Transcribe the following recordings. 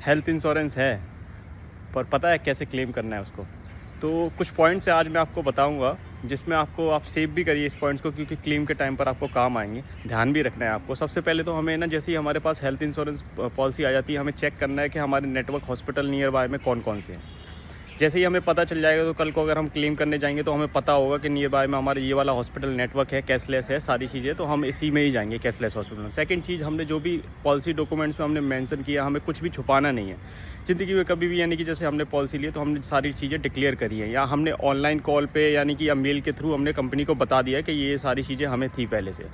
Health insurance है पर पता है कैसे क्लेम करना है उसको। तो कुछ पॉइंट्स आज मैं आपको बताऊंगा जिसमें आपको आप सेव भी करिए इस पॉइंट्स को, क्योंकि क्लेम के टाइम पर आपको काम आएंगे। ध्यान भी रखना है आपको। सबसे पहले तो हमें ना, जैसे ही हमारे पास हेल्थ इंश्योरेंस पॉलिसी आ जाती है, हमें चेक करना है कि हमारे नेटवर्क हॉस्पिटल नियर बाय में कौन कौन से हैं। जैसे ही हमें पता चल जाएगा तो कल को अगर हम क्लेम करने जाएंगे तो हमें पता होगा कि नियर बाय में हमारे ये वाला हॉस्पिटल नेटवर्क है, कैशलेस है, सारी चीज़ें, तो हम इसी में ही जाएंगे, कैशलेस हॉस्पिटल में। सेकंड चीज़, हमने जो भी पॉलिसी डॉक्यूमेंट्स में हमने मेंशन किया, हमें कुछ भी छुपाना नहीं है ज़िंदगी में कभी भी। यानी कि जैसे हमने पॉलिसी ली तो हमने सारी चीज़ें डिक्लेयर करी है, या हमने ऑनलाइन कॉल पे यानी कि या मेल के थ्रू हमने कंपनी को बता दिया कि ये सारी चीज़ें हमें थी पहले से।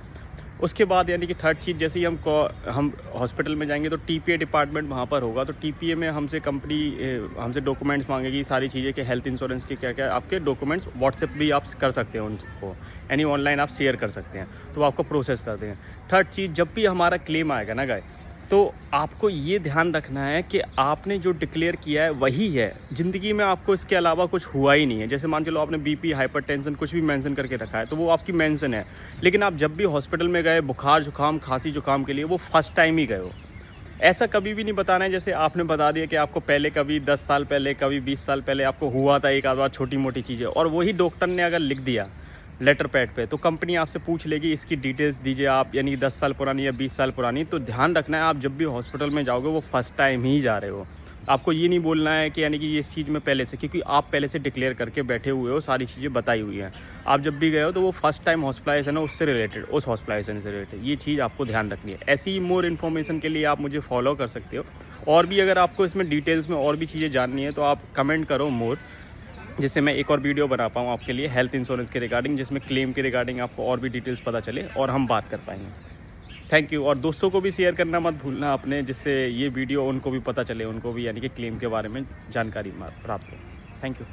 उसके बाद यानी कि थर्ड चीज़, जैसे ही हम हॉस्पिटल में जाएंगे तो टीपीए डिपार्टमेंट वहाँ पर होगा, तो टीपीए में हमसे कंपनी हमसे डॉक्यूमेंट्स मांगेगी, सारी चीज़ें कि हेल्थ इंश्योरेंस के क्या क्या आपके डॉक्यूमेंट्स। व्हाट्सएप भी आप कर सकते हैं उनको, यानी ऑनलाइन आप शेयर कर सकते हैं, तो वो आपको प्रोसेस कर देंगे। थर्ड चीज़, जब भी हमारा क्लेम आएगा ना गाय, तो आपको ये ध्यान रखना है कि आपने जो डिक्लेयर किया है वही है। ज़िंदगी में आपको इसके अलावा कुछ हुआ ही नहीं है। जैसे मान चलो आपने बीपी, हाइपरटेंशन कुछ भी मेंशन करके रखा है तो वो आपकी मेंशन है, लेकिन आप जब भी हॉस्पिटल में गए बुखार जुकाम खांसी जुकाम के लिए, वो फर्स्ट टाइम ही गए हो। ऐसा कभी भी नहीं बताना है जैसे आपने बता दिया कि आपको पहले कभी 10 साल पहले, कभी 20 साल पहले आपको हुआ था एक आध बार छोटी मोटी चीज़ें, और वही डॉक्टर ने अगर लिख दिया लेटर पैड पे, तो कंपनी आपसे पूछ लेगी इसकी डिटेल्स दीजिए आप, यानी 10 साल पुरानी या 20 साल पुरानी। तो ध्यान रखना है, आप जब भी हॉस्पिटल में जाओगे वो फर्स्ट टाइम ही जा रहे हो। आपको ये नहीं बोलना है कि यानी कि ये इस चीज़ में पहले से, क्योंकि आप पहले से डिक्लेयर करके बैठे हुए हो, सारी चीज़ें बताई हुई हैं। आप जब भी गए हो तो वो फर्स्ट टाइम हॉस्पिटलाइजेशन है, उससे रिलेटेड, उस हॉस्पिटलाइजेशन से रिलेटेड ये चीज़ आपको ध्यान रखनी है। ऐसी ही मोर इन्फॉर्मेशन के लिए आप मुझे फॉलो कर सकते हो। और भी अगर आपको इसमें डिटेल्स में और भी चीज़ें जाननी है तो आप कमेंट करो मोर, जिससे मैं एक और वीडियो बना पाऊँ आपके लिए हेल्थ इंश्योरेंस के रिगार्डिंग, जिसमें क्लेम के रिगार्डिंग आपको और भी डिटेल्स पता चले और हम बात कर पाएंगे। Thank you. और दोस्तों को भी शेयर करना मत भूलना अपने, जिससे ये वीडियो उनको भी पता चले, उनको भी यानी कि क्लेम के बारे में जानकारी प्राप्त हो। Thank you.